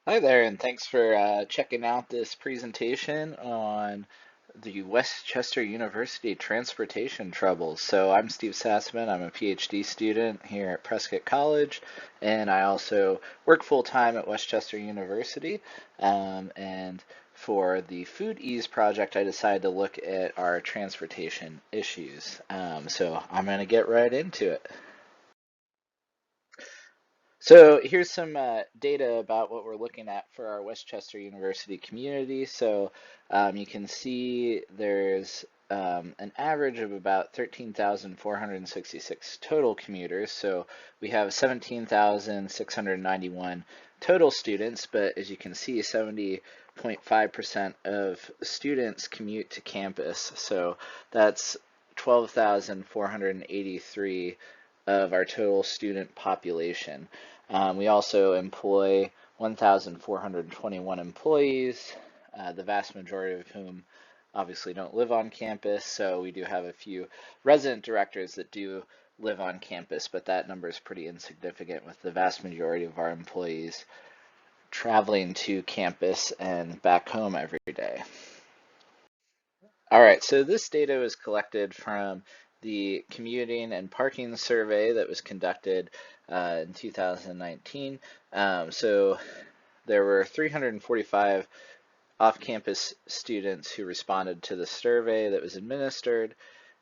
Hi there, and thanks for checking out this presentation on the Westchester University transportation troubles. So I'm Steve Sassman. I'm a PhD student here at Prescott College, and I also work full-time at Westchester University. And for the FoodEASE project, I decided to look at our transportation issues. So I'm going to get right into it. So here's some data about what we're looking at for our Westchester University community. So you can see there's an average of about 13,466 total commuters. So we have 17,691 total students, but as you can see, 70.5% of students commute to campus. So that's 12,483 of our total student population. We also employ 1,421 employees, the vast majority of whom obviously don't live on campus. So we do have a few resident directors that do live on campus, but that number is pretty insignificant with the vast majority of our employees traveling to campus and back home every day. All right, so this data was collected from the commuting and parking survey that was conducted in 2019. So there were 345 off-campus students who responded to the survey that was administered,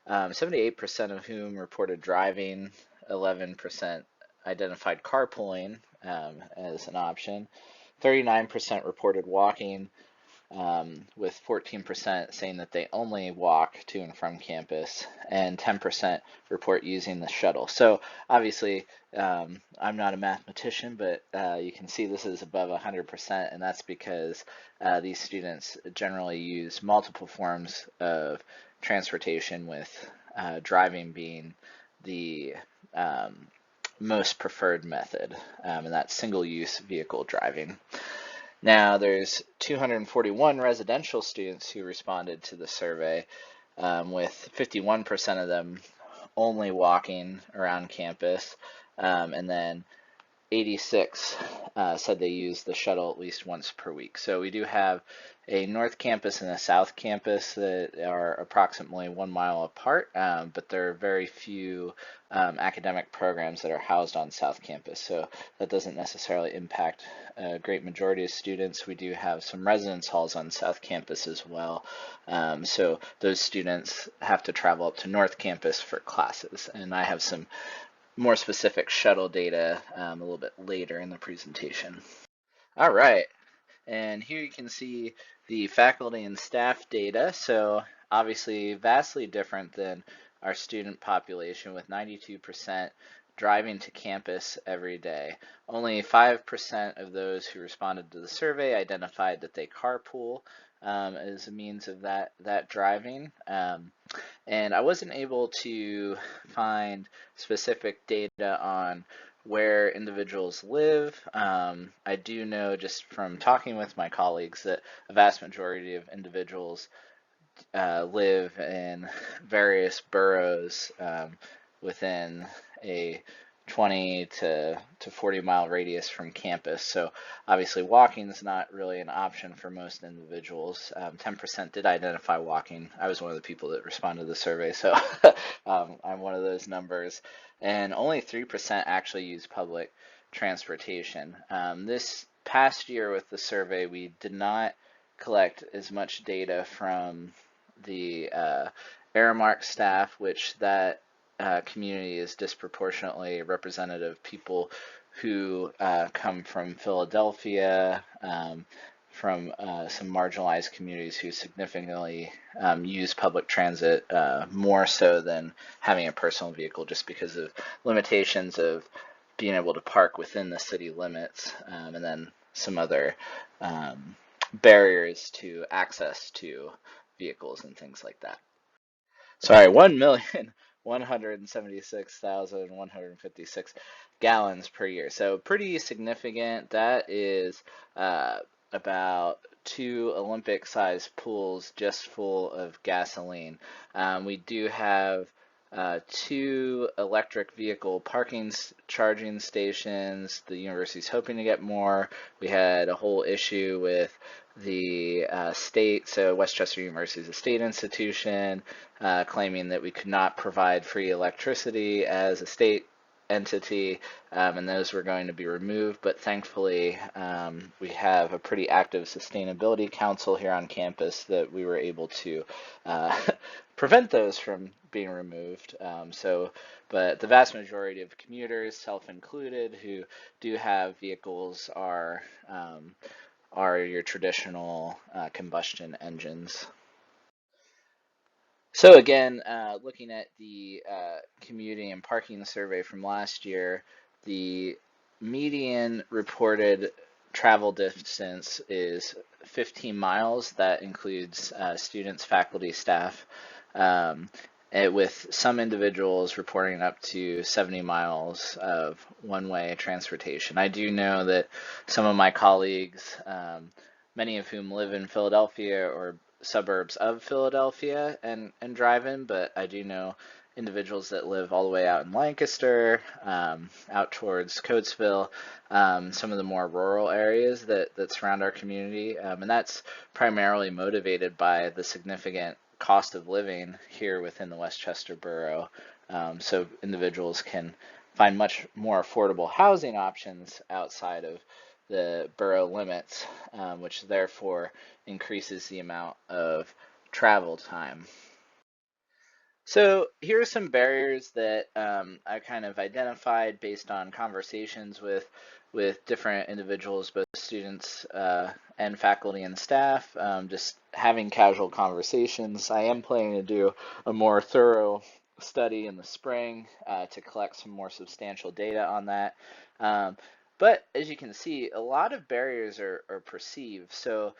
78% of whom reported driving, 11% identified carpooling as an option, 39% reported walking, with 14% saying that they only walk to and from campus, and 10% report using the shuttle. So obviously, I'm not a mathematician, but you can see this is above 100%, and that's because these students generally use multiple forms of transportation, with driving being the most preferred method, and that's single-use vehicle driving. Now, there's 241 residential students who responded to the survey, with 51% of them only walking around campus, and then 86 said they use the shuttle at least once per week. So we do have a north campus and a south campus that are approximately 1 mile apart, but there are very few academic programs that are housed on south campus. So that doesn't necessarily impact a great majority of students. We do have some residence halls on south campus as well. So those students have to travel up to north campus for classes. And I have some more specific shuttle data a little bit later in the presentation. All right, and here you can see the faculty and staff data. So obviously vastly different than our student population, with 92% driving to campus every day. Only 5% of those who responded to the survey identified that they carpool as a means of that driving. And I wasn't able to find specific data on where individuals live. I do know, just from talking with my colleagues, that a vast majority of individuals live in various boroughs within a 20 to 40 mile radius from campus. So obviously walking is not really an option for most individuals. 10% did identify walking. I was one of the people that responded to the survey, so I'm one of those numbers. And only 3% actually use public transportation. This past year with the survey, we did not collect as much data from the Aramark staff, which that community is disproportionately representative of people who come from Philadelphia, from some marginalized communities who significantly use public transit more so than having a personal vehicle, just because of limitations of being able to park within the city limits, and then some other barriers to access to vehicles and things like that. Sorry, 1,176,156 gallons per year. So pretty significant. That is about two Olympic-sized pools just full of gasoline. We do have 2 electric vehicle parking charging stations. The university's hoping to get more. We had a whole issue with the state, so Westchester University is a state institution, claiming that we could not provide free electricity as a state entity, and those were going to be removed. But thankfully, we have a pretty active sustainability council here on campus that we were able to prevent those from being removed. But the vast majority of commuters, self-included, who do have vehicles are your traditional combustion engines. So again, looking at the commuting and parking survey from last year, the median reported travel distance is 15 miles. That includes students, faculty, staff, with some individuals reporting up to 70 miles of one-way transportation. I do know that some of my colleagues, many of whom live in Philadelphia or suburbs of Philadelphia and drive in, but I do know individuals that live all the way out in Lancaster, out towards Coatesville, some of the more rural areas that surround our community, and that's primarily motivated by the significant cost of living here within the Westchester borough. So individuals can find much more affordable housing options outside of the borough limits, which therefore increases the amount of travel time. So here are some barriers that I kind of identified based on conversations with different individuals, both students and faculty and staff, just having casual conversations. I am planning to do a more thorough study in the spring to collect some more substantial data on that. But as you can see, a lot of barriers are perceived. So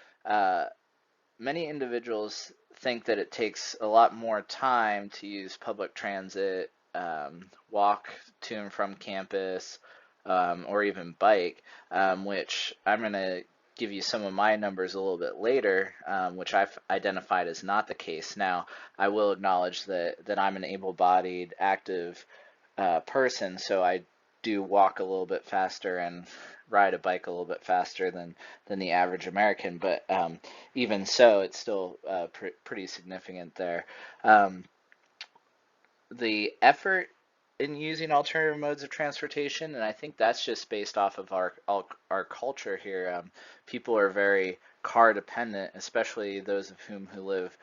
many individuals think that it takes a lot more time to use public transit, walk to and from campus, or even bike, which I'm going to give you some of my numbers a little bit later, which I've identified as not the case. Now, I will acknowledge that I'm an able-bodied, active person, so I do walk a little bit faster and ride a bike a little bit faster than the average American, but even so, it's still pretty significant there. The effort in using alternative modes of transportation, and I think that's just based off of our culture here. People are very car dependent, especially those of whom who live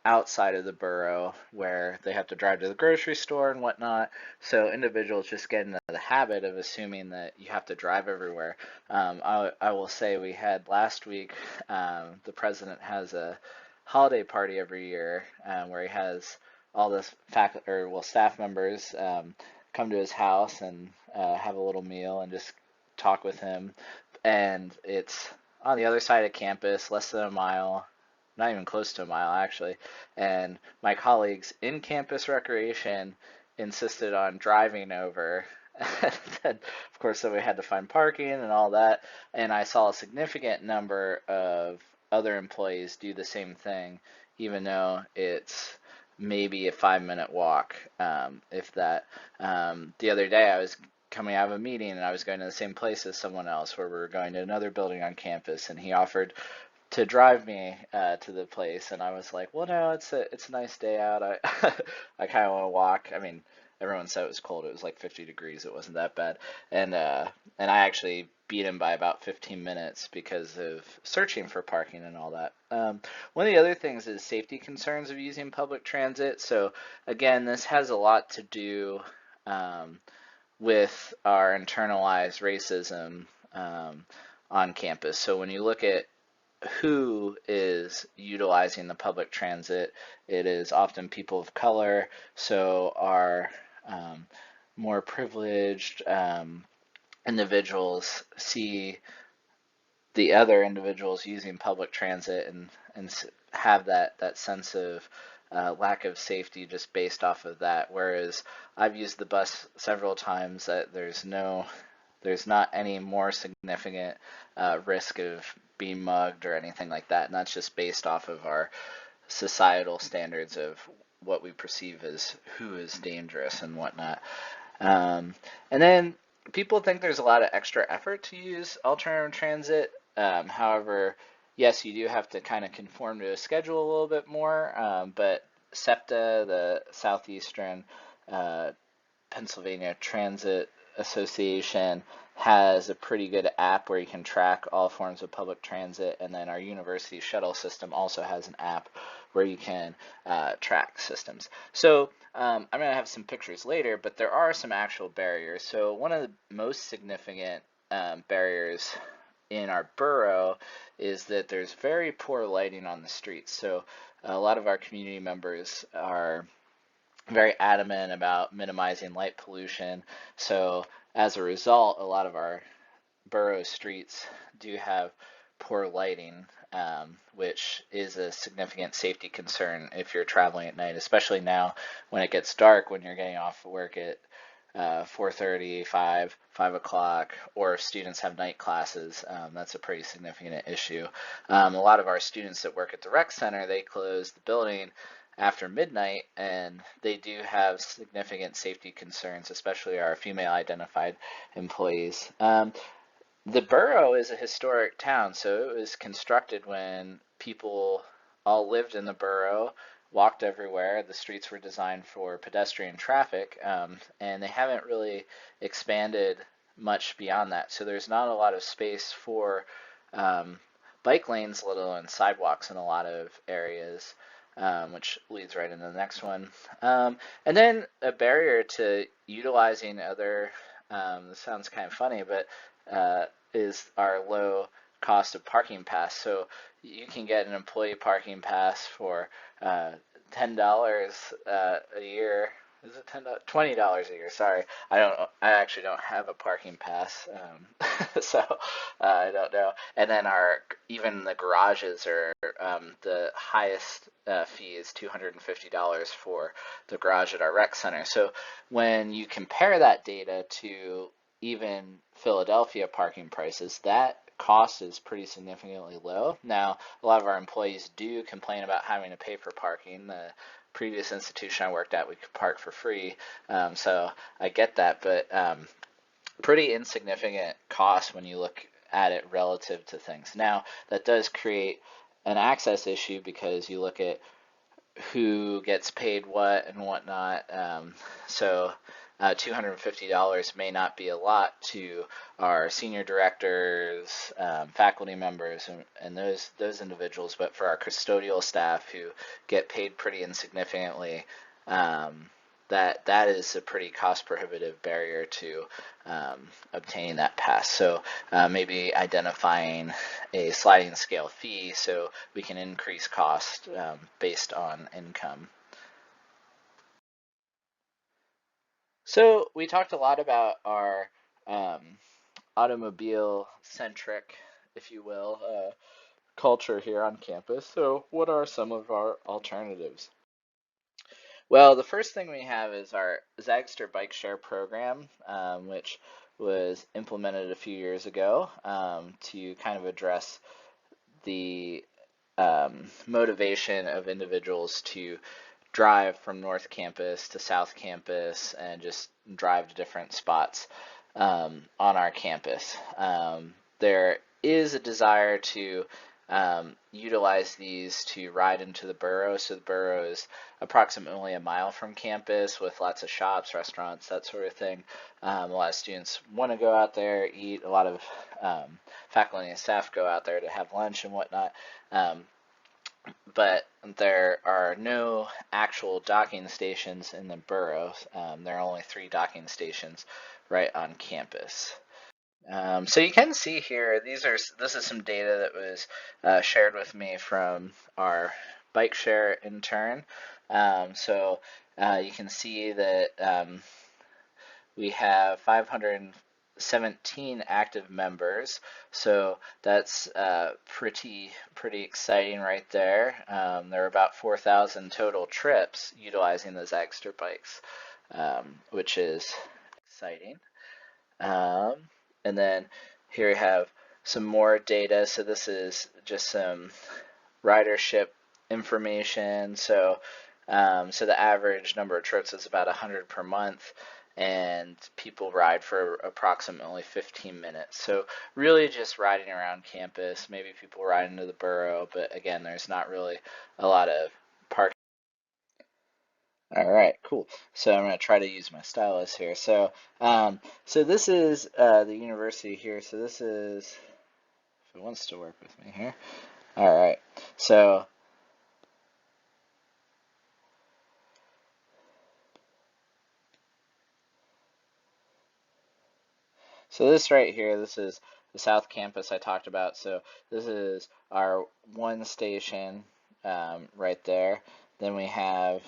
outside of the borough where they have to drive to the grocery store and whatnot. So individuals just get into the habit of assuming that you have to drive everywhere. I will say we had last week, the president has a holiday party every year where he has all the staff members come to his house and have a little meal and just talk with him. And it's on the other side of campus, less than a mile, not even close to a mile actually. And my colleagues in campus recreation insisted on driving over. And of course, then we had to find parking and all that. And I saw a significant number of other employees do the same thing, even though it's maybe a 5-minute walk, if that. The other day I was coming out of a meeting and I was going to the same place as someone else where we were going to another building on campus, and he offered to drive me to the place, and I was like, well, no, it's a nice day out. I I kind of want to walk. I mean, everyone said it was cold. It was like 50 degrees. It wasn't that bad, and I actually beat him by about 15 minutes because of searching for parking and all that. One of the other things is safety concerns of using public transit. So again, this has a lot to do with our internalized racism on campus. So when you look at who is utilizing the public transit, it is often people of color, so our more privileged individuals see the other individuals using public transit and have that sense of lack of safety just based off of that. Whereas I've used the bus several times, that there's not any more significant risk of being mugged or anything like that, and that's just based off of our societal standards of what we perceive as who is dangerous and whatnot. Um, and then people think there's a lot of extra effort to use alternative transit. However, yes, you do have to kind of conform to a schedule a little bit more, but SEPTA, the Southeastern uh, Pennsylvania Transit Association, has a pretty good app where you can track all forms of public transit, and then our university shuttle system also has an app where you can track systems. So I'm going to have some pictures later, but there are some actual barriers. So one of the most significant barriers in our borough is that there's very poor lighting on the streets. So a lot of our community members are very adamant about minimizing light pollution. So as a result, a lot of our borough streets do have poor lighting, which is a significant safety concern if you're traveling at night, especially now when it gets dark, when you're getting off work at 4:30, 5 o'clock, or if students have night classes. That's a pretty significant issue. A lot of our students that work at the rec center, they close the building after midnight, and they do have significant safety concerns, especially our female identified employees. The borough is a historic town, so it was constructed when people all lived in the borough, walked everywhere. The streets were designed for pedestrian traffic, and they haven't really expanded much beyond that. So there's not a lot of space for um, bike lanes, let alone sidewalks in a lot of areas, which leads right into the next one. And then a barrier to utilizing other, this sounds kind of funny, but is our low cost of parking pass. So you can get an employee parking pass for $10 a year. Is it $10? $20 a year. Sorry, I don't. I actually don't have a parking pass, so I don't know. And then our even the garages are the highest fee is $250 for the garage at our rec center. So when you compare that data to even Philadelphia parking prices, that cost is pretty significantly low. Now, a lot of our employees do complain about having to pay for parking. The previous institution I worked at, we could park for free, so I get that, but pretty insignificant cost when you look at it relative to things. Now, that does create an access issue because you look at who gets paid what and whatnot. So $250 may not be a lot to our senior directors, faculty members, and those individuals, but for our custodial staff who get paid pretty insignificantly, that is a pretty cost prohibitive barrier to obtaining that pass. So maybe identifying a sliding scale fee so we can increase cost based on income. So we talked a lot about our automobile centric, if you will, culture here on campus. So what are some of our alternatives? Well, the first thing we have is our Zagster Bike Share program, which was implemented a few years ago to kind of address the motivation of individuals to drive from North Campus to South Campus and just drive to different spots on our campus. There is a desire to utilize these to ride into the borough. So the borough is approximately a mile from campus with lots of shops, restaurants, that sort of thing. A lot of students want to go out there, eat. A lot of faculty and staff go out there to have lunch and whatnot. But there are no actual docking stations in the borough. There are only 3 docking stations right on campus. So you can see here, this is some data that was shared with me from our bike share intern. So you can see that we have 517 active members, so that's pretty exciting right there. There are about 4,000 total trips utilizing the Zagster bikes, which is exciting. And then here we have some more data. So this is just some ridership information. So So the average number of trips is about 100 per month, and people ride for approximately 15 minutes. So really just riding around campus. Maybe people ride into the borough, but again, there's not really a lot of parking. All right, cool. So I'm going to try to use my stylus here. So this is the university here. So this is, if it wants to work with me here. All right. So this right here, this is the South Campus I talked about. So this is our one station right there. Then we have,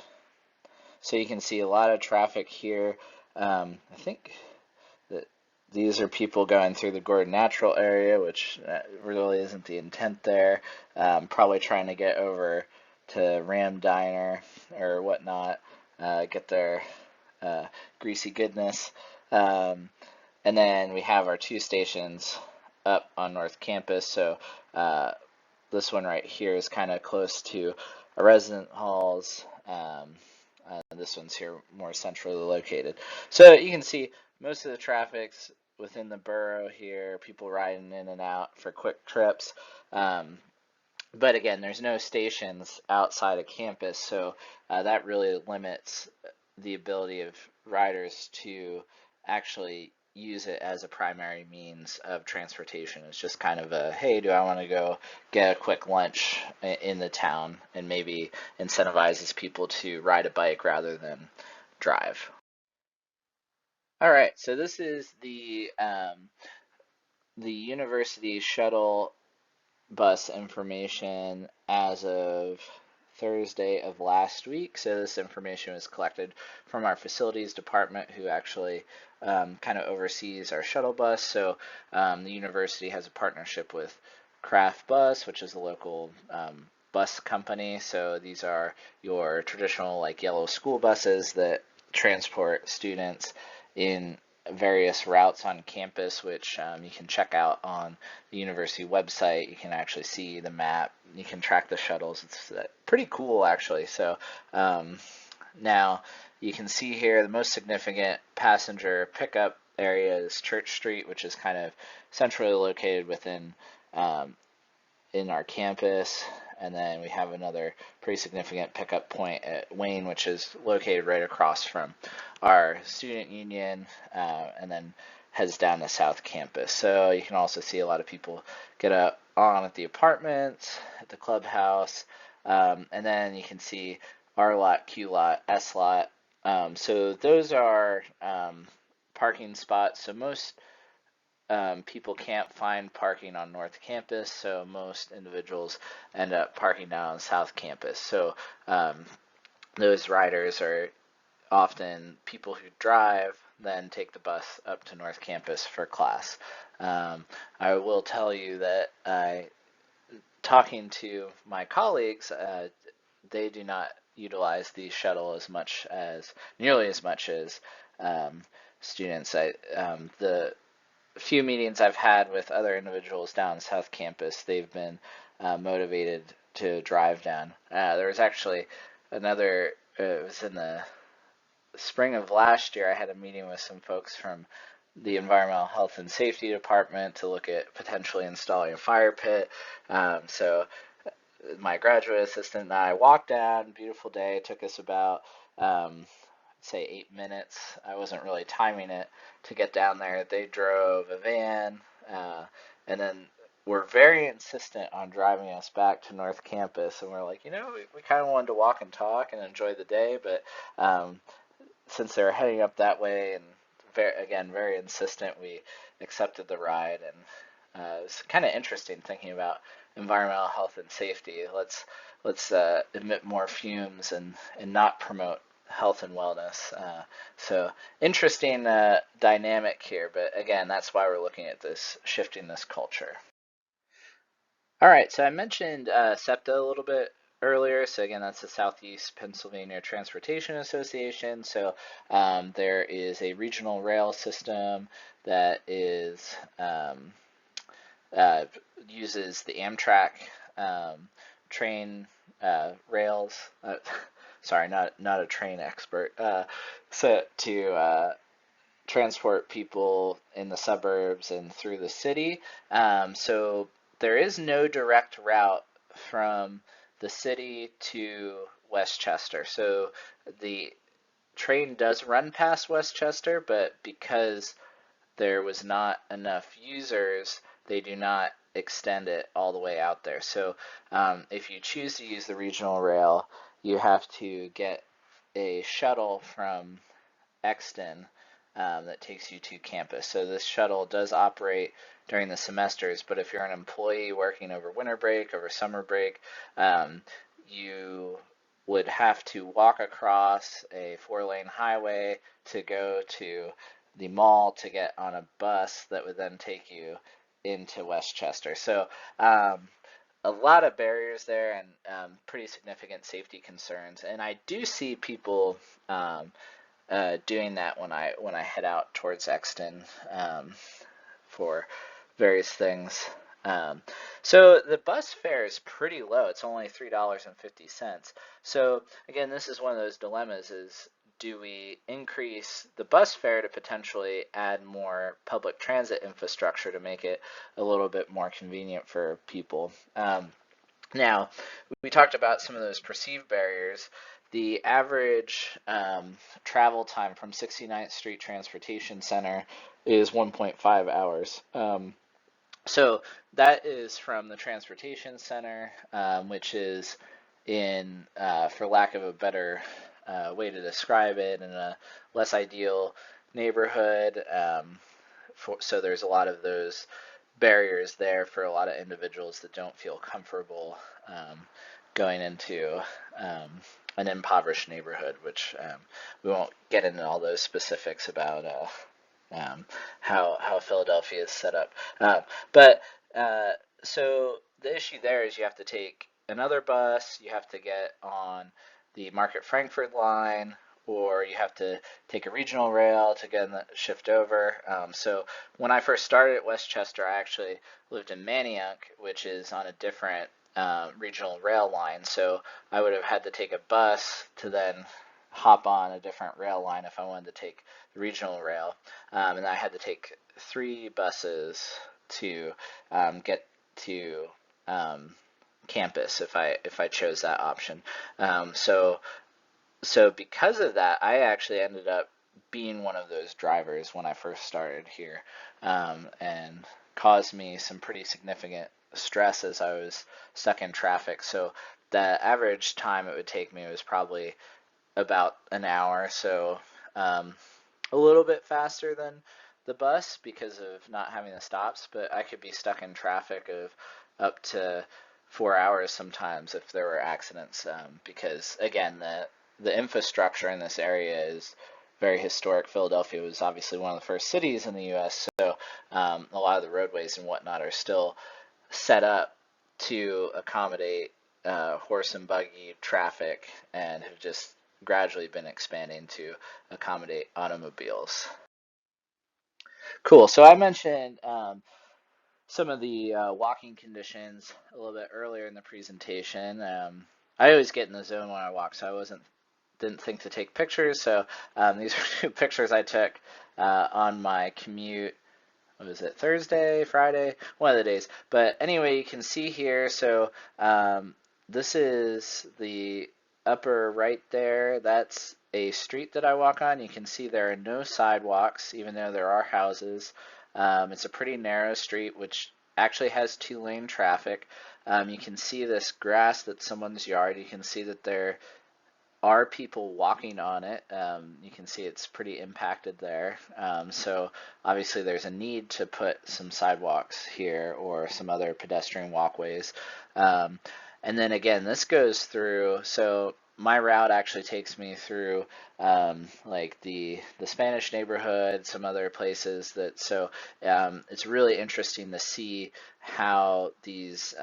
so you can see a lot of traffic here. I think that these are people going through the Gordon Natural area, which really isn't the intent there. Probably trying to get over to Ram Diner or whatnot, get their greasy goodness. Um, and then we have our two stations up on North Campus. So this one right here is kind of close to our resident halls. This one's here more centrally located. So you can see most of the traffic's within the borough here, people riding in and out for quick trips. But again, there's no stations outside of campus, so that really limits the ability of riders to actually use it as a primary means of transportation. It's just kind of a, hey, do I want to go get a quick lunch in the town, and maybe incentivizes people to ride a bike rather than drive. All right, so this is the university shuttle bus information as of Thursday of last week. So this information was collected from our facilities department, who actually kind of oversees our shuttle bus. So the university has a partnership with Craft Bus, which is a local bus company. So these are your traditional like yellow school buses that transport students in various routes on campus, which you can check out on the university website. You can actually see the map. You can track the shuttles. It's pretty cool, actually. So now you can see here the most significant passenger pickup area is Church Street, which is kind of centrally located within in our campus. And then we have another pretty significant pickup point at Wayne, which is located right across from our student union, and then heads down to South Campus. So you can also see a lot of people get on at the apartments, at the clubhouse, and then you can see R lot, Q lot, S lot. So those are parking spots. So most people can't find parking on North Campus, so most individuals end up parking down on South Campus. So those riders are often people who drive, then take the bus up to North Campus for class. I will tell you that talking to my colleagues, they do not utilize the shuttle nearly as much as students. The few meetings I've had with other individuals down South Campus, they've been motivated to drive down. There was actually another, it was in the spring of last year, I had a meeting with some folks from the Environmental Health and Safety Department to look at potentially installing a fire pit. So my graduate assistant and I walked down, beautiful day, it took us about say 8 minutes. I wasn't really timing it to get down there. They drove a van, and then were very insistent on driving us back to North Campus. And we're like, we kind of wanted to walk and talk and enjoy the day, but since they were heading up that way and very insistent, we accepted the ride. And it's kind of interesting thinking about environmental health and safety. Let's emit more fumes and not promote health and wellness. So interesting dynamic here, but again, that's why we're looking at this, shifting this culture. All right, so I mentioned SEPTA a little bit earlier. So again, that's the Southeast Pennsylvania Transportation Association. So there is a regional rail system that is uses the Amtrak train rails. sorry, not a train expert, so to transport people in the suburbs and through the city. So there is no direct route from the city to Westchester. So the train does run past Westchester, but because there was not enough users, they do not extend it all the way out there. So if you choose to use the regional rail, you have to get a shuttle from Exton that takes you to campus. So this shuttle does operate during the semesters, but if you're an employee working over winter break, over summer break, you would have to walk across a 4-lane highway to go to the mall to get on a bus that would then take you into Westchester. So a lot of barriers there and pretty significant safety concerns. And I do see people doing that when I head out towards Exton for various things. Um, so the bus fare is pretty low. It's only $3.50. So again, this is one of those dilemmas: is do we increase the bus fare to potentially add more public transit infrastructure to make it a little bit more convenient for people? Now, we talked about some of those perceived barriers. The average travel time from 69th Street Transportation Center is 1.5 hours. So that is from the transportation center, which is in, for lack of a better way to describe it, in a less ideal neighborhood. So there's a lot of those barriers there for a lot of individuals that don't feel comfortable going into an impoverished neighborhood, which we won't get into all those specifics about how Philadelphia is set up. But so the issue there is you have to take another bus, you have to get on the Market Frankford line, or you have to take a regional rail to get shift over. So when I first started at Westchester, I actually lived in Manayunk, which is on a different regional rail line. So I would have had to take a bus to then hop on a different rail line if I wanted to take the regional rail. And I had to take 3 buses to get to campus if I chose that option. So because of that, I actually ended up being one of those drivers when I first started here, and caused me some pretty significant stress as I was stuck in traffic. So the average time it would take me was probably about an hour, so a little bit faster than the bus because of not having the stops, but I could be stuck in traffic of up to 4 hours sometimes if there were accidents, because again, the infrastructure in this area is very historic. Philadelphia was obviously one of the first cities in the U.S., so a lot of the roadways and whatnot are still set up to accommodate horse and buggy traffic and have just gradually been expanding to accommodate automobiles. Cool. So I mentioned some of the walking conditions a little bit earlier in the presentation. I always get in the zone when I walk, so I didn't think to take pictures. So these are 2 pictures I took on my commute. What was it, Thursday, Friday, one of the days. But anyway, you can see here, so this is the upper right there. That's a street that I walk on. You can see there are no sidewalks, even though there are houses. It's a pretty narrow street, which actually has 2-lane traffic. You can see this grass that's someone's yard. You can see that there are people walking on it. You can see it's pretty impacted there. So obviously there's a need to put some sidewalks here or some other pedestrian walkways. And then again, this goes through, so my route actually takes me through like the Spanish neighborhood, some other places so it's really interesting to see how these,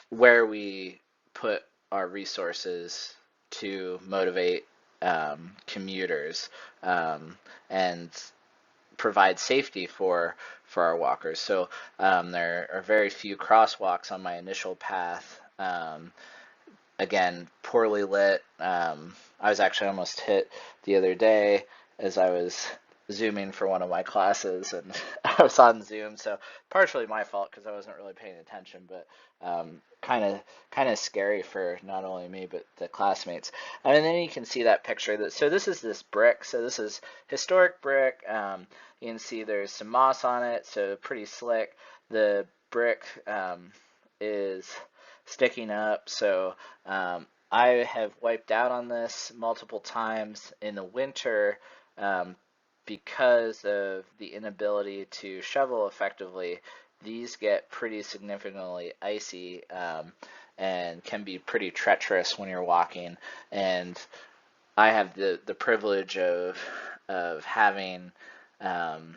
where we put our resources to motivate commuters and provide safety for our walkers. So there are very few crosswalks on my initial path. again, poorly lit. I was actually almost hit the other day as I was Zooming for one of my classes, and I was on Zoom, so partially my fault because I wasn't really paying attention, but kind of scary for not only me but the classmates. And then you can see that picture. So this is this brick. So this is historic brick. You can see there's some moss on it, so pretty slick. The brick is sticking up, so I have wiped out on this multiple times in the winter um, because of the inability to shovel effectively. These get pretty significantly icy and can be pretty treacherous when you're walking. And I have the privilege of having um,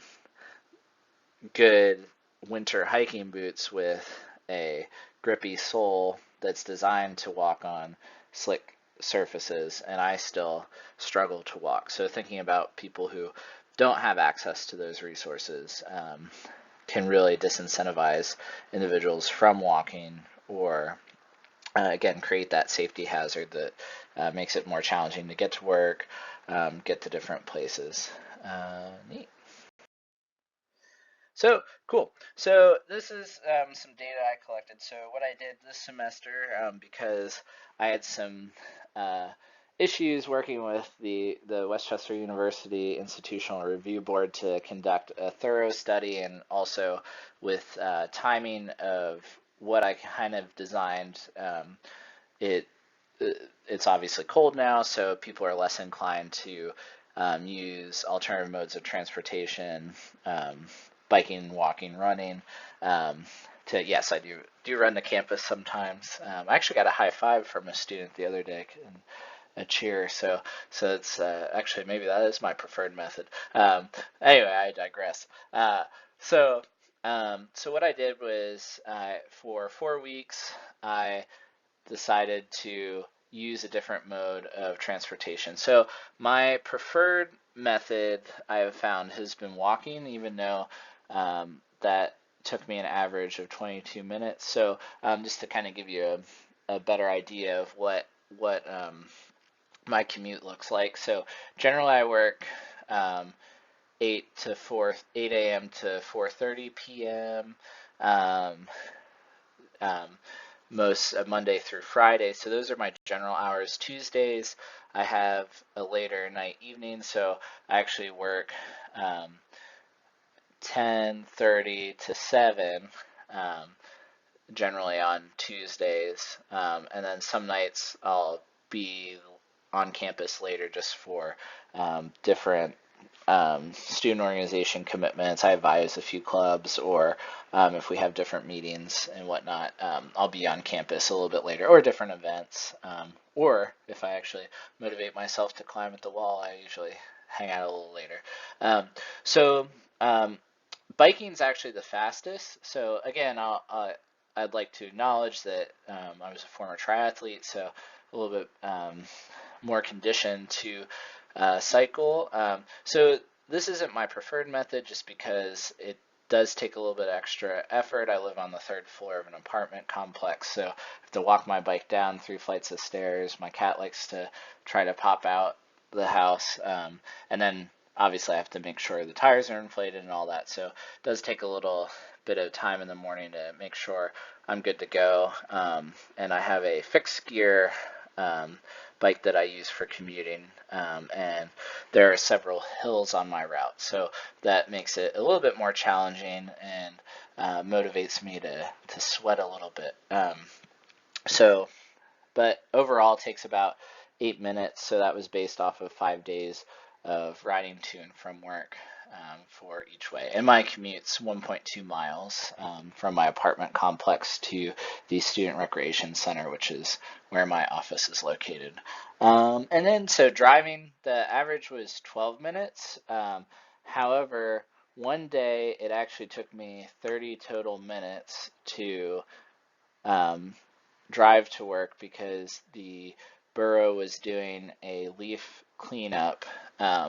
good winter hiking boots with a grippy sole that's designed to walk on slick surfaces, and I still struggle to walk. So thinking about people who don't have access to those resources can really disincentivize individuals from walking, or again, create that safety hazard that makes it more challenging to get to work, get to different places. Neat. So cool. So this is some data I collected. So what I did this semester, because I had some uh, issues working with the Westchester University Institutional Review Board to conduct a thorough study, and also with timing of what I kind of designed. It it's obviously cold now, so people are less inclined to use alternative modes of transportation, um, biking, walking, running. Um, yes, I do run to campus sometimes. I actually got a high five from a student the other day, and a cheer. So it's actually, maybe that is my preferred method. Anyway, I digress. So so what I did was for 4 weeks I decided to use a different mode of transportation. So my preferred method I have found has been walking, even though that took me an average of 22 minutes. So just to kind of give you a better idea of what my commute looks like. So generally I work 8 a.m. to 4:30 p.m. Um, um, most Monday through Friday. So those are my general hours. Tuesdays, I have a later night evening, so I actually work 10:30 to 7, um, generally on Tuesdays, and then some nights I'll be on campus later just for different student organization commitments. I advise a few clubs, or if we have different meetings and whatnot, I'll be on campus a little bit later, or different events. Or if I actually motivate myself to climb at the wall, I usually hang out a little later. Um, so um, biking is actually the fastest. So again, I'd like to acknowledge that I was a former triathlete, so a little bit more conditioned to cycle. So this isn't my preferred method just because it does take a little bit extra effort. I live on the third floor of an apartment complex, so I have to walk my bike down 3 flights of stairs. My cat likes to try to pop out the house, and then obviously I have to make sure the tires are inflated and all that. So it does take a little bit of time in the morning to make sure I'm good to go. And I have a fixed gear um, bike that I use for commuting, and there are several hills on my route, so that makes it a little bit more challenging and motivates me to sweat a little bit. So, but overall, it takes about 8 minutes. So that was based off of 5 days of riding to and from work for each way. And my commute's 1.2 miles from my apartment complex to the Student Recreation Center, which is where my office is located. And then, so driving, the average was 12 minutes. However, one day it actually took me 30 total minutes to um, drive to work because the borough was doing a leaf cleanup.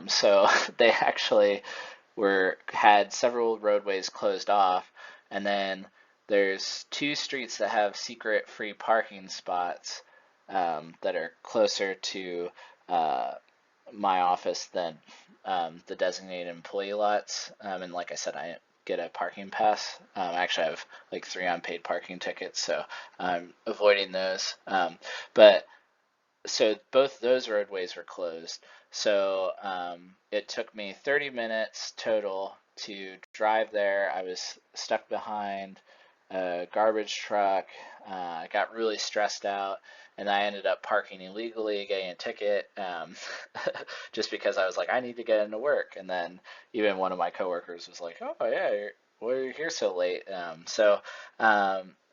So they actually had several roadways closed off, and then there's 2 streets that have secret free parking spots that are closer to uh, my office than the designated employee lots. And like I said, I get a parking pass. I actually have like 3 unpaid parking tickets, so I'm avoiding those. But so both those roadways were closed. So it took me 30 minutes total to drive there. I was stuck behind a garbage truck. I got really stressed out, and I ended up parking illegally, getting a ticket, just because I was like, I need to get into work. And then even one of my coworkers was like, "Oh yeah, why are you here so late?" And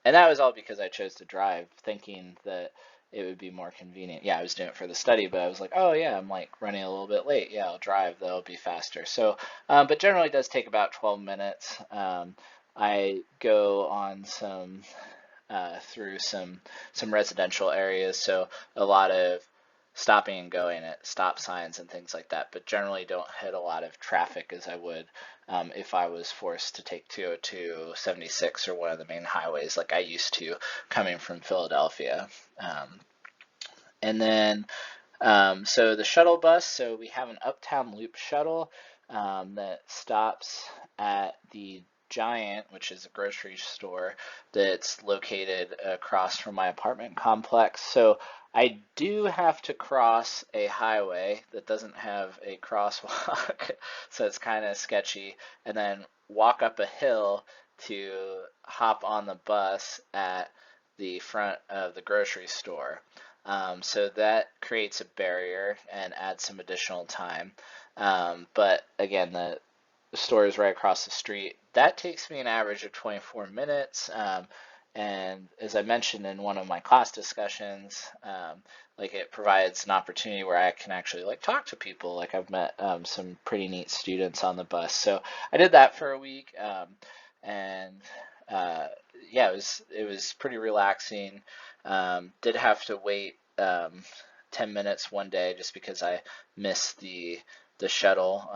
that was all because I chose to drive, thinking that it would be more convenient. Yeah, I was doing it for the study, but I was like, oh yeah, I'm like running a little bit late. Yeah, I'll drive. That'll be faster. So, but generally it does take about 12 minutes. I go on through some residential areas, so a lot of stopping and going at stop signs and things like that, but generally don't hit a lot of traffic as I would if I was forced to take 202, 76, or one of the main highways like I used to coming from Philadelphia. Um, and then so the shuttle bus, so we have an Uptown Loop shuttle that stops at the Giant, which is a grocery store that's located across from my apartment complex. So I do have to cross a highway that doesn't have a crosswalk, so it's kind of sketchy, and then walk up a hill to hop on the bus at the front of the grocery store. So that creates a barrier and adds some additional time. But again, the store is right across the street. That takes me an average of 24 minutes. And as I mentioned in one of my class discussions, like it provides an opportunity where I can actually like talk to people. Like I've met some pretty neat students on the bus. So I did that for a week, and uh, yeah, it was pretty relaxing. Did have to wait 10 minutes one day just because I missed the shuttle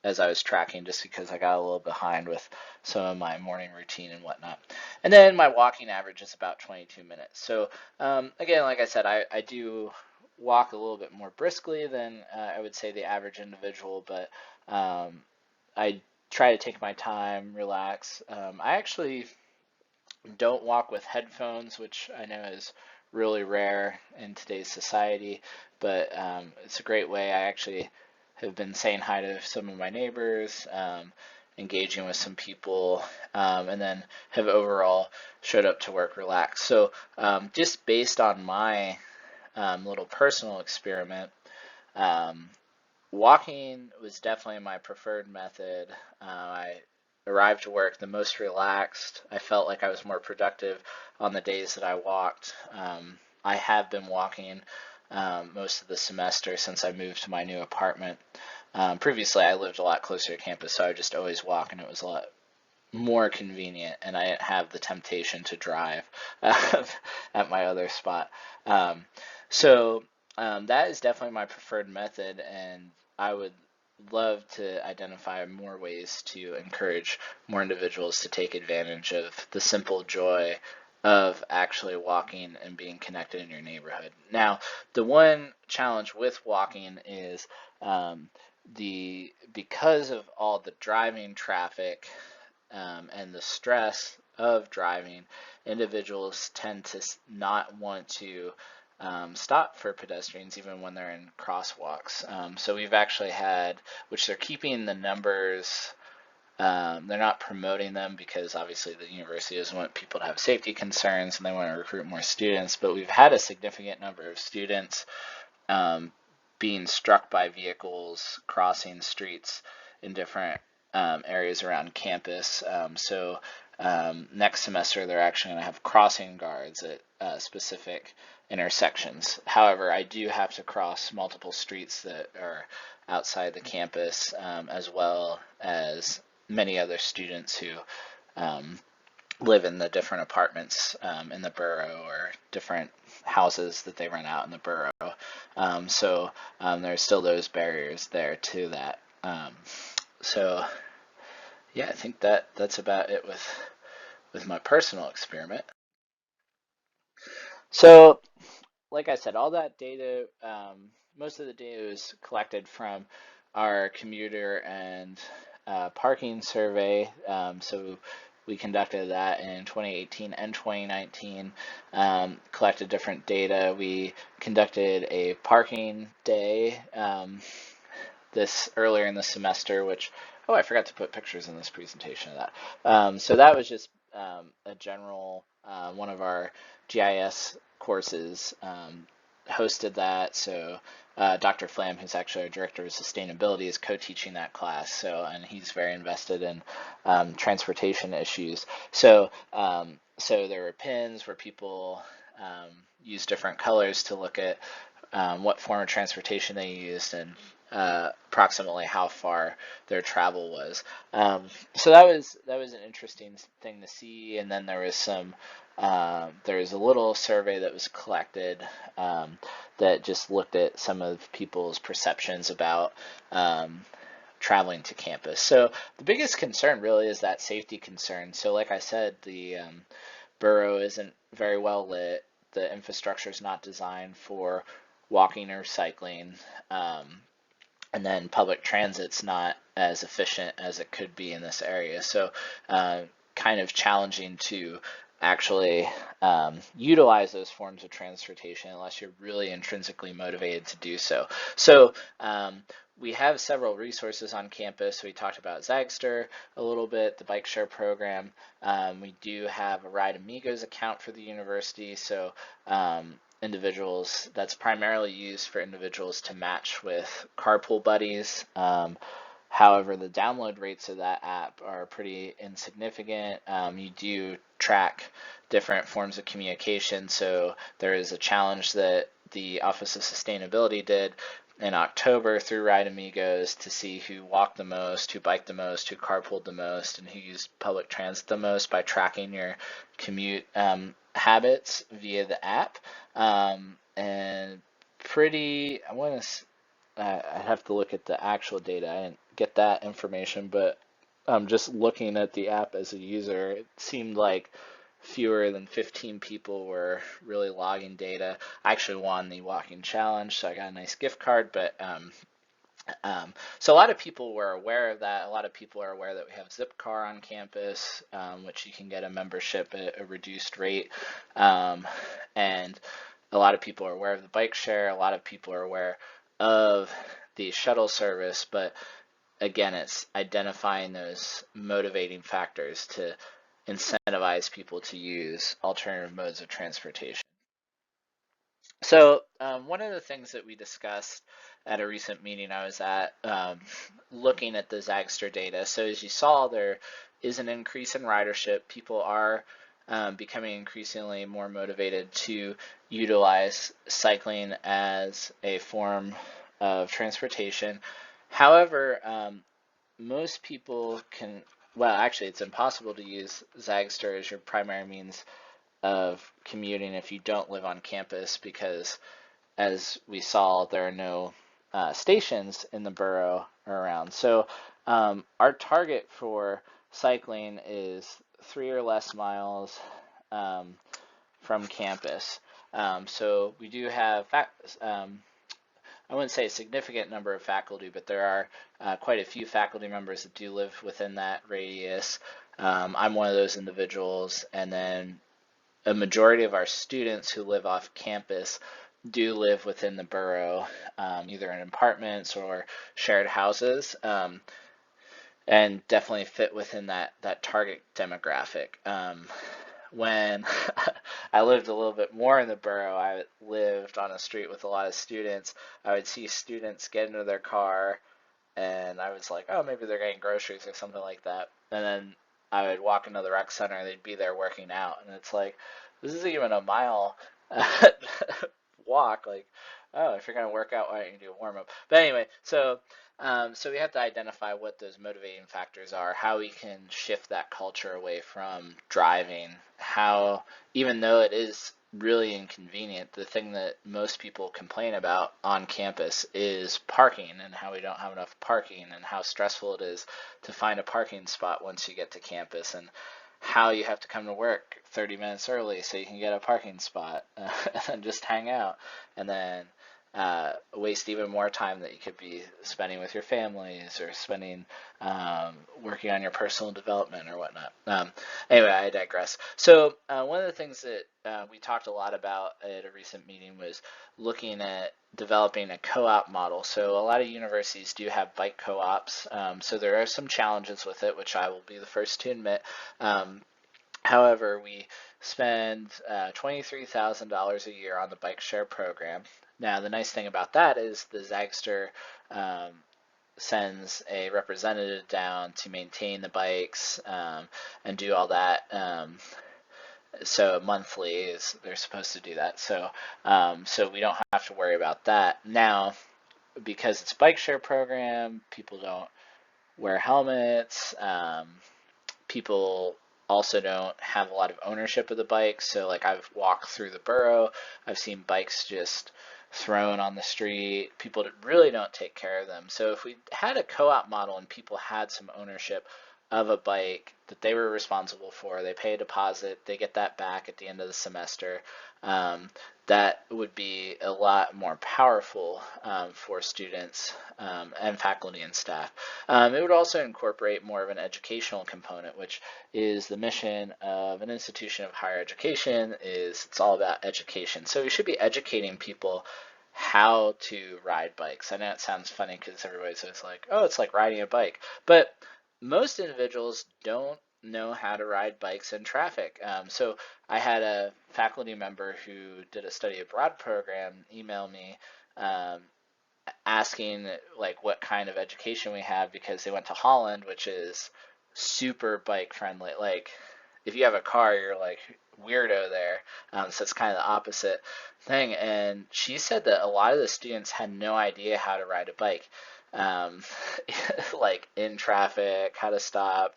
as I was tracking, just because I got a little behind with some of my morning routine and whatnot. And then my walking average is about 22 minutes. So again, like I said, I do walk a little bit more briskly than I would say the average individual, but I try to take my time, relax. I actually don't walk with headphones, which I know is really rare in today's society, but it's a great way. I actually have been saying hi to some of my neighbors, engaging with some people, and then have overall showed up to work relaxed. So just based on my little personal experiment, um, walking was definitely my preferred method. I arrived to work the most relaxed. I felt like I was more productive on the days that I walked. I have been walking most of the semester since I moved to my new apartment. Previously, I lived a lot closer to campus, so I would just always walk, and it was a lot more convenient, and I didn't have the temptation to drive at my other spot. Um, so that is definitely my preferred method, and I would love to identify more ways to encourage more individuals to take advantage of the simple joy of actually walking and being connected in your neighborhood. Now, the one challenge with walking is the because of all the driving traffic and the stress of driving, individuals tend to not want to stop for pedestrians even when they're in crosswalks. So we've actually had, which they're keeping the numbers, they're not promoting them because obviously the university doesn't want people to have safety concerns and they want to recruit more students, but we've had a significant number of students um, being struck by vehicles crossing streets in different areas around campus. So next semester they're actually going to have crossing guards at specific intersections. However, I do have to cross multiple streets that are outside the campus, as well as many other students who um, live in the different apartments in the borough or different houses that they rent out in the borough. So there's still those barriers there to that. So yeah, I think that's about it with my personal experiment. So like I said, all that data, most of the data was collected from our commuter and parking survey. So we conducted that in 2018 and 2019, collected different data. We conducted a parking day this earlier in the semester, which, oh, I forgot to put pictures in this presentation of that. So that was just a general, one of our GIS courses hosted that. So Dr. Flam, who's actually our director of sustainability, is co-teaching that class. So, and he's very invested in transportation issues. So there were pins where people use different colors to look at what form of transportation they used and approximately how far their travel was. So that was an interesting thing to see. And then there was there was a little survey that was collected that just looked at some of people's perceptions about traveling to campus. So the biggest concern really is that safety concern. So like I said, the borough isn't very well lit. The infrastructure is not designed for walking or cycling. And then public transit's not as efficient as it could be in this area. So kind of challenging to actually utilize those forms of transportation unless you're really intrinsically motivated to do so. So we have several resources on campus. We talked about Zagster a little bit, the bike share program. We do have a Ride Amigos account for the university. So individuals, that's primarily used for individuals to match with carpool buddies. However, the download rates of that app are pretty insignificant. You do track different forms of communication. So there is a challenge that the Office of Sustainability did in October through Ride Amigos to see who walked the most, who biked the most, who carpooled the most, and who used public transit the most by tracking your commute habits via the app. And pretty, I have to look at the actual data. I didn't get that information, but just looking at the app as a user, it seemed like fewer than 15 people were really logging data. I actually won the walking challenge, so I got a nice gift card, but so a lot of people were aware of that. A lot of people are aware that we have Zipcar on campus, which you can get a membership at a reduced rate. And a lot of people are aware of the bike share. A lot of people are aware of the shuttle service, but again, it's identifying those motivating factors to incentivize people to use alternative modes of transportation. So one of the things that we discussed at a recent meeting I was at, looking at the Zagster data. So as you saw, there is an increase in ridership. People are becoming increasingly more motivated to utilize cycling as a form of transportation. However, most people can, well, actually, it's impossible to use Zagster as your primary means of commuting if you don't live on campus because, as we saw, there are no stations in the borough around. So our target for cycling is 3 or less miles from campus. So we do have I wouldn't say a significant number of faculty, but there are quite a few faculty members that do live within that radius. I'm one of those individuals, and then a majority of our students who live off campus do live within the borough, either in apartments or shared houses, and definitely fit within that target demographic. When I lived a little bit more in the borough, I lived on a street with a lot of students. I would see students get into their car, and I was like, oh, maybe they're getting groceries or something like that. And then I would walk into the rec center, and they'd be there working out, and it's like, this isn't even a mile walk. Like, oh, if you're gonna work out, why don't you do a warm up? But anyway, so we have to identify what those motivating factors are, how we can shift that culture away from driving, how, even though it is really inconvenient, the thing that most people complain about on campus is parking and how we don't have enough parking and how stressful it is to find a parking spot once you get to campus and how you have to come to work 30 minutes early so you can get a parking spot and just hang out, and then waste even more time that you could be spending with your families or spending working on your personal development or whatnot. Anyway, I digress. So one of the things that we talked a lot about at a recent meeting was looking at developing a co-op model. So a lot of universities do have bike co-ops. So there are some challenges with it, which I will be the first to admit. However, we spend $23,000 a year on the bike share program. Now, the nice thing about that is the Zagster sends a representative down to maintain the bikes and do all that. So monthly is they're supposed to do that. So we don't have to worry about that. Now, because it's a bike share program, people don't wear helmets. People also don't have a lot of ownership of the bikes. So like I've walked through the borough, I've seen bikes just thrown on the street. People really don't take care of them. So if we had a co-op model and people had some ownership of a bike that they were responsible for, they pay a deposit, they get that back at the end of the semester, that would be a lot more powerful for students and faculty and staff. It would also incorporate more of an educational component, which is the mission of an institution of higher education. It's all about education. So we should be educating people how to ride bikes. I know it sounds funny because everybody's always like, oh, it's like riding a bike. But most individuals don't know how to ride bikes in traffic. So I had a faculty member who did a study abroad program email me asking like what kind of education we have because they went to Holland, which is super bike friendly. Like if you have a car, you're like weirdo there. So it's kind of the opposite thing. And she said that a lot of the students had no idea how to ride a bike, like in traffic, how to stop,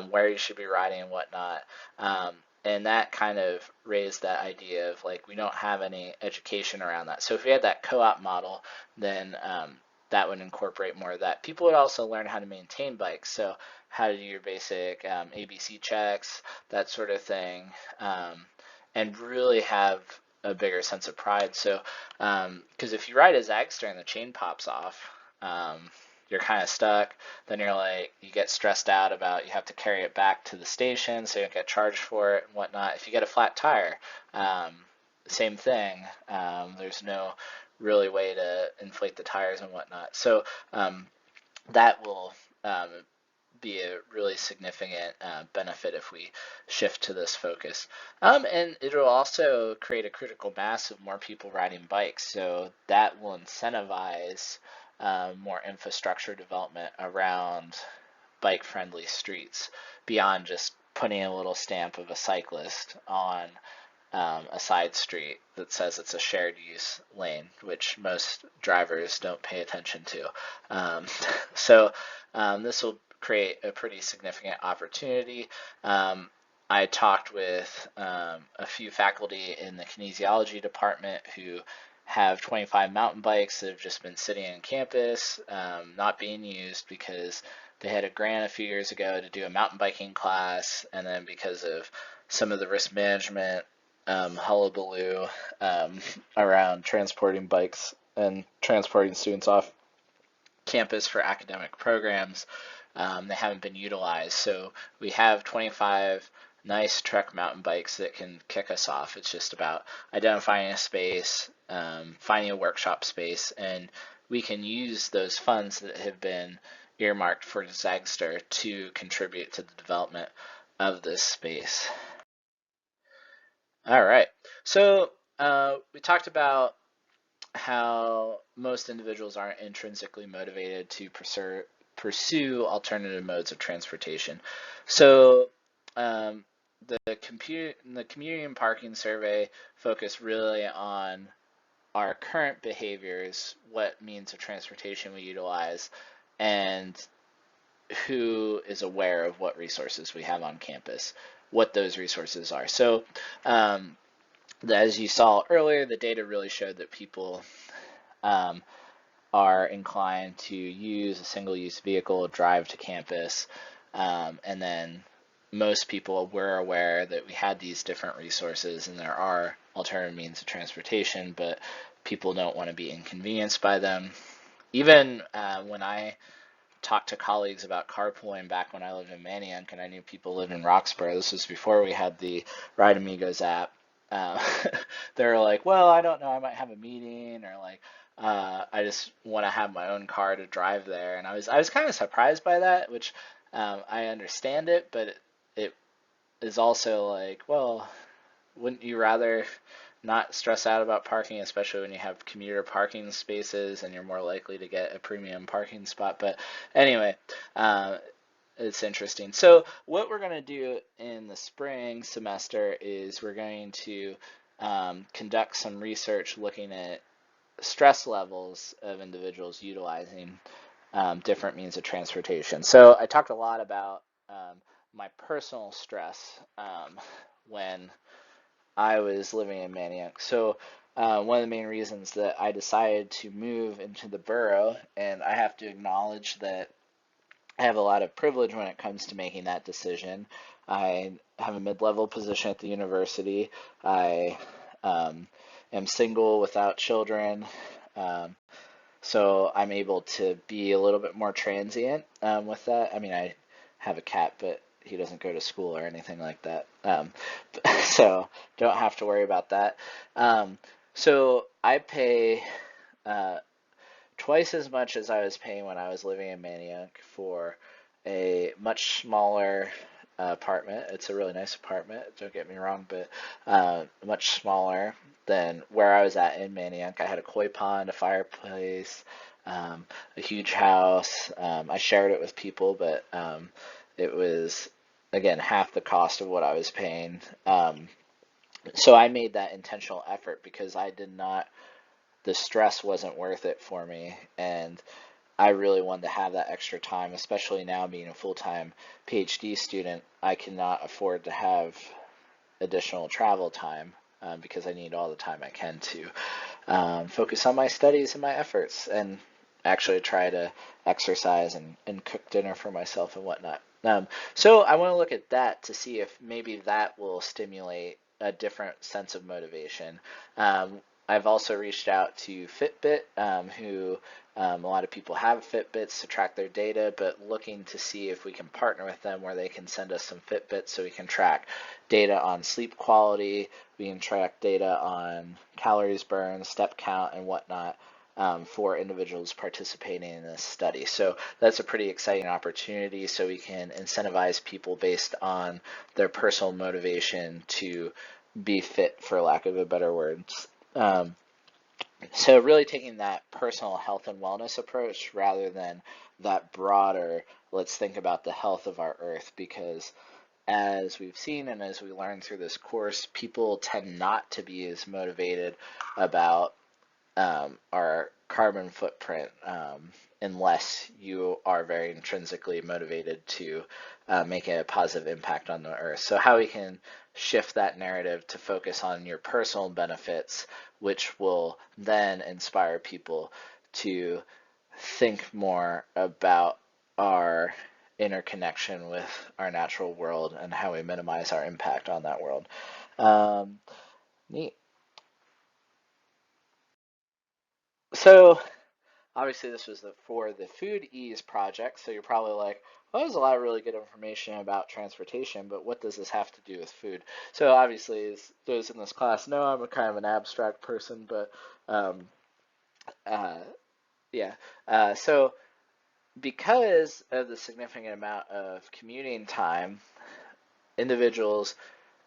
where you should be riding and whatnot. And that kind of raised that idea of like we don't have any education around that. So if we had that co-op model, then that would incorporate more of that. People would also learn how to maintain bikes. So how to do your basic ABC checks, that sort of thing, and really have a bigger sense of pride. So because if you ride a Zagster and the chain pops off, you're kind of stuck. Then you're like, you get stressed out about you have to carry it back to the station so you don't get charged for it and whatnot. If you get a flat tire, same thing. There's no really way to inflate the tires and whatnot. So that will be a really significant benefit if we shift to this focus. And it'll also create a critical mass of more people riding bikes. So that will incentivize more infrastructure development around bike-friendly streets beyond just putting a little stamp of a cyclist on a side street that says it's a shared use lane, which most drivers don't pay attention to. So this will create a pretty significant opportunity. I talked with a few faculty in the kinesiology department who have 25 mountain bikes that have just been sitting on campus, not being used because they had a grant a few years ago to do a mountain biking class, and then because of some of the risk management hullabaloo around transporting bikes and transporting students off campus for academic programs, they haven't been utilized. So we have 25 nice Trek mountain bikes that can kick us off. It's just about identifying a space, finding a workshop space, and we can use those funds that have been earmarked for Zagster to contribute to the development of this space. All right, so we talked about how most individuals aren't intrinsically motivated to pursue alternative modes of transportation. So the community and parking survey focused really on our current behaviors, what means of transportation we utilize, and who is aware of what resources we have on campus, what those resources are. So as you saw earlier, the data really showed that people are inclined to use a single-use vehicle, drive to campus, and then most people were aware that we had these different resources and there are alternative means of transportation, but people don't want to be inconvenienced by them. Even when I talked to colleagues about carpooling back when I lived in Manayunk and I knew people lived in Roxborough, this was before we had the Ride Amigos app. Uh, they were like, well, I don't know, I might have a meeting, or like, I just want to have my own car to drive there. And I was kind of surprised by that, which I understand it, but it is also like, well, wouldn't you rather not stress out about parking, especially when you have commuter parking spaces and you're more likely to get a premium parking spot? But anyway, uh, it's interesting. So what we're going to do in the spring semester is we're going to conduct some research looking at stress levels of individuals utilizing different means of transportation. So I talked a lot about my personal stress when I was living in Manayunk. So one of the main reasons that I decided to move into the borough, and I have to acknowledge that I have a lot of privilege when it comes to making that decision. I have a mid-level position at the university. I am single without children. Um, so I'm able to be a little bit more transient with that. I mean, I have a cat, but he doesn't go to school or anything like that. So don't have to worry about that. Um, so I pay uh, twice as much as I was paying when I was living in Manayunk for a much smaller apartment. It's a really nice apartment, don't get me wrong, but much smaller than where I was at in Manayunk. I had a koi pond, a fireplace, a huge house. I shared it with people, but it was, again, half the cost of what I was paying. So I made that intentional effort because I did not, the stress wasn't worth it for me. And I really wanted to have that extra time, especially now being a full-time PhD student. I cannot afford to have additional travel time because I need all the time I can to focus on my studies and my efforts and actually try to exercise and cook dinner for myself and whatnot. So I want to look at that to see if maybe that will stimulate a different sense of motivation. I've also reached out to Fitbit, who a lot of people have Fitbits to track their data, but looking to see if we can partner with them where they can send us some Fitbits so we can track data on sleep quality, we can track data on calories burned, step count, and whatnot for individuals participating in this study. So that's a pretty exciting opportunity so we can incentivize people based on their personal motivation to be fit, for lack of a better word. Um, so really taking that personal health and wellness approach rather than that broader, let's think about the health of our earth, because as we've seen and as we learned through this course, people tend not to be as motivated about our carbon footprint unless you are very intrinsically motivated to make a positive impact on the earth. So how we can shift that narrative to focus on your personal benefits, which will then inspire people to think more about our interconnection with our natural world and how we minimize our impact on that world. Um, Neat. So obviously, this was for the FoodEASE project, so you're probably like, well, there's a lot of really good information about transportation, but what does this have to do with food? So obviously, as those in this class know, I'm a kind of an abstract person, but um, uh, yeah. So because of the significant amount of commuting time, individuals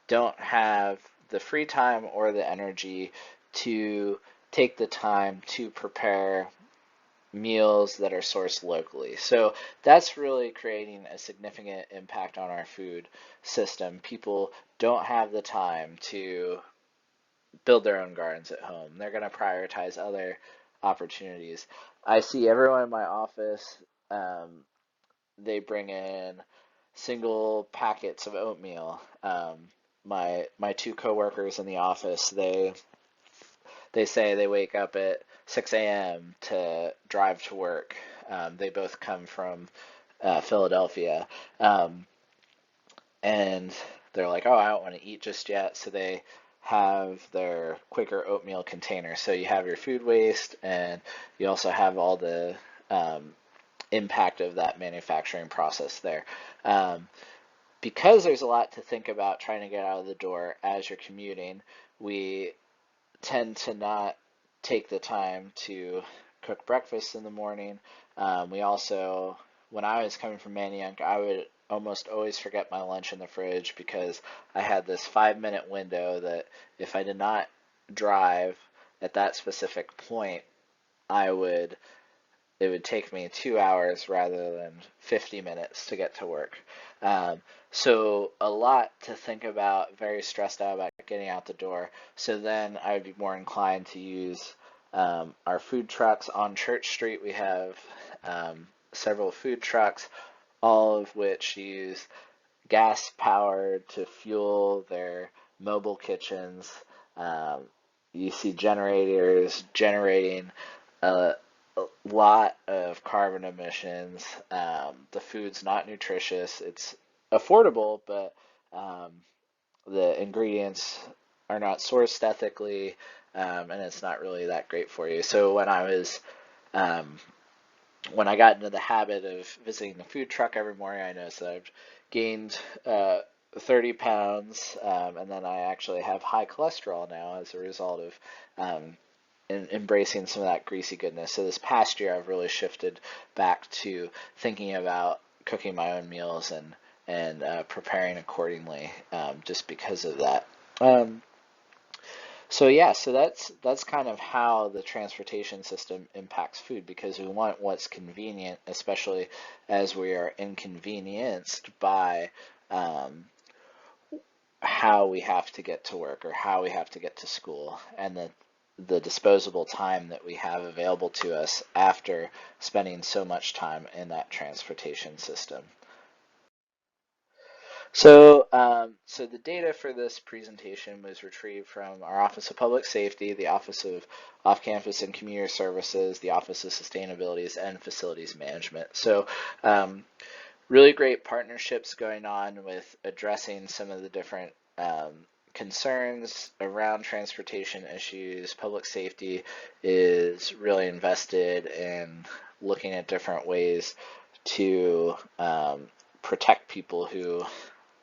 don't have the free time or the energy to take the time to prepare meals that are sourced locally. So that's really creating a significant impact on our food system. People don't have the time to build their own gardens at home. They're going to prioritize other opportunities. I see everyone in my office, they bring in single packets of oatmeal. My two coworkers in the office, they say they wake up at 6 a.m. to drive to work. They both come from Philadelphia. Um, and they're like, oh, I don't want to eat just yet. So they have their quicker oatmeal container. So you have your food waste, and you also have all the impact of that manufacturing process there. Um, because there's a lot to think about trying to get out of the door as you're commuting, we tend to not take the time to cook breakfast in the morning. We also, when I was coming from Manayunk, I would almost always forget my lunch in the fridge because I had this 5 minute window that if I did not drive at that specific point, I would it would take me 2 hours rather than 50 minutes to get to work. Um, so a lot to think about, very stressed out about getting out the door. So then I would be more inclined to use our food trucks on Church Street. We have several food trucks, all of which use gas powered to fuel their mobile kitchens. Um, you see generators generating a lot of carbon emissions. The food's not nutritious. It's affordable, but um, the ingredients are not sourced ethically, and it's not really that great for you. So um, when I got into the habit of visiting the food truck every morning, I noticed that I've gained 30 pounds, and then I actually have high cholesterol now as a result of embracing some of that greasy goodness. So this past year, I've really shifted back to thinking about cooking my own meals and preparing accordingly, just because of that. Um, so yeah, so that's kind of how the transportation system impacts food because we want what's convenient, especially as we are inconvenienced by um, how we have to get to work or how we have to get to school, and the disposable time that we have available to us after spending so much time in that transportation system. So the data for this presentation was retrieved from our Office of Public Safety, the Office of Off-Campus and Community Services, the Office of Sustainability, and Facilities Management. So really great partnerships going on with addressing some of the different concerns around transportation issues. Public safety is really invested in looking at different ways to protect people who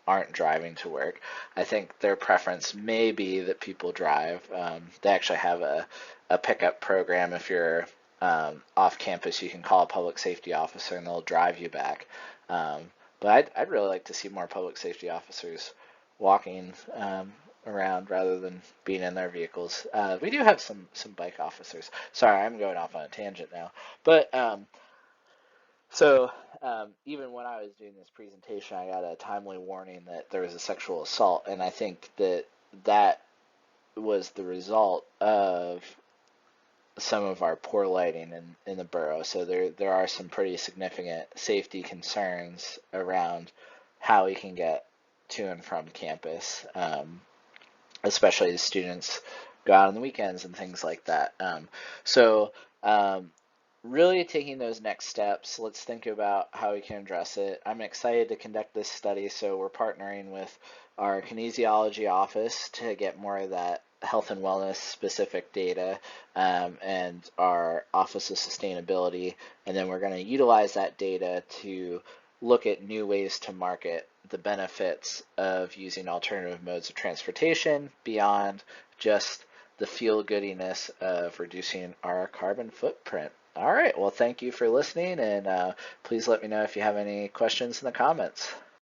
aren't driving to work. I think their preference may be that people drive. They actually have a pickup program. If you're off campus, you can call a public safety officer and they'll drive you back. Um, but I'd really like to see more public safety officers walking around rather than being in their vehicles. We do have some bike officers. Sorry, I'm going off on a tangent now. But so even when I was doing this presentation, I got a timely warning that there was a sexual assault, and I think that that was the result of some of our poor lighting in the borough. So there are some pretty significant safety concerns around how we can get to and from campus, especially as students go out on the weekends and things like that. So um, really taking those next steps, let's think about how we can address it. I'm excited to conduct this study, so we're partnering with our kinesiology office to get more of that health and wellness specific data, and our Office of Sustainability, and then we're going to utilize that data to look at new ways to market the benefits of using alternative modes of transportation beyond just the feel-goodiness of reducing our carbon footprint. All right, well, thank you for listening, and please let me know if you have any questions in the comments.